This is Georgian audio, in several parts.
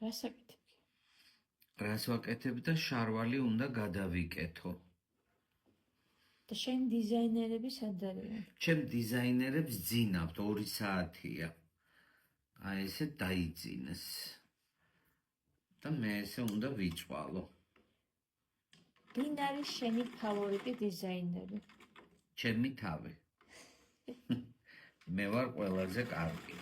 რას აკეთებ? რას ვაკეთებ და შარვალი უნდა გადავიკეთო. და შენ დიზაინერები სად არიან? ჩემ დიზაინერებს ძინავთ 2 საათია. აი ესე დაიძინეს. და მე ესე უნდა ვიწვალო. ვინ არის შენი ფავორიტი დიზაინერი? ჩემი თავი. მე ვარ ყველაზე კარგი.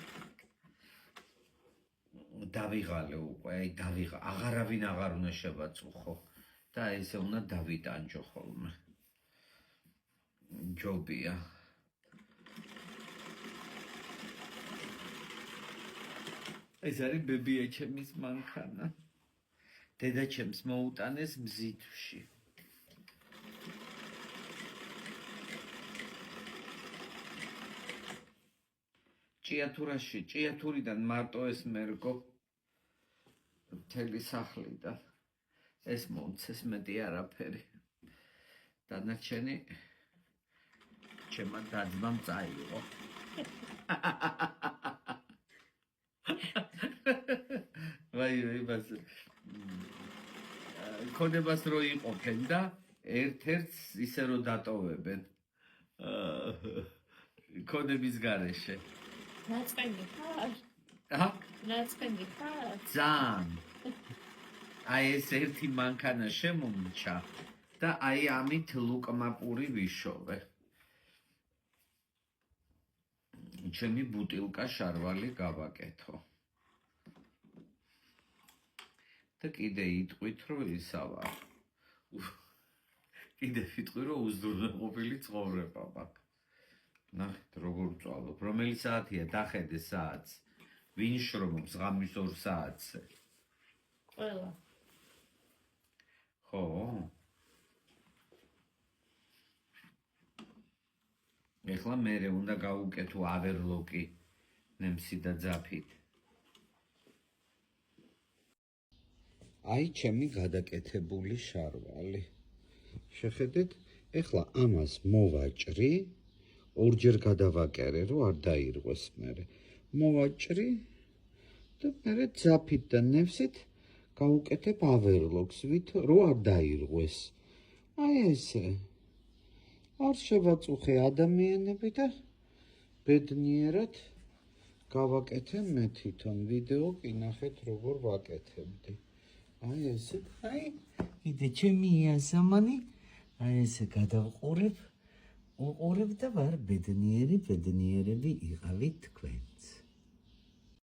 დავიღალე უკვე, აი აღარავინ აღარ უნდა შევაწუხო და ესე უნდა დავიტანჯო ხოლმე. ჯობია. ეს არის ბებია ჩემის მანქანა. დედა ჩემს მოუტანეს მზითვში. ჭიათურიდან მარტო ეს მერგო მთელი სახლიდან ეს მომცეს მეტი არაფერი. დანარჩენი ჩემმა დაძმამ წაიღო. ვაი ბას ქონებას რო იყოფენ და ერთ-ერთს ისე რო დატოვებენ. ქონების გარეშე. ნაწყენი ხარ? ნაწყენი ხარ? ძალიან. აი ეს ერთი მანქანა შემომჩა და აი ამით ლუკმაპური ვიშოვე. ჩემი ბუტილკა შარვალი გავაკეთო. და კიდე იტყვით რომ ისა ვარ. კიდე ვიტყვი რომ უზრუნველყოფილი ცხოვრება მაქვს. ნახეთ როგორ ვწვალობ. რომელი საათია? დახედე საათს. ვინ შრომობს ღამის 2 საათზე? ყველა. ხო. ეხლა მერე უნდა გავუკეთო ავერლოკი ნემსი და ძაფით. აი ჩემი გადაკეთებული შარვალი. შეხედეთ, ეხლა ამას მოვაჭრი, ორჯერ გადავაკერე, რომ არ დაირღვეს მერე. მოვაჭრი და მერე ძაფით და ნემსით გავუკეთებ ავერლოკს, რომ არ დაირღვეს. აი ესე. არ შევაწუხე ადამიანები და ბედნიერად გავაკეთე მე თვითონ. ვიდეო კი ნახეთ როგორ ვაკეთებდი. აი ესე. აი კიდე ჩემი იასამანი. აი ესე გადავყურებ. უყურებ და ვარ ბედნიერები იყავით თქვენ.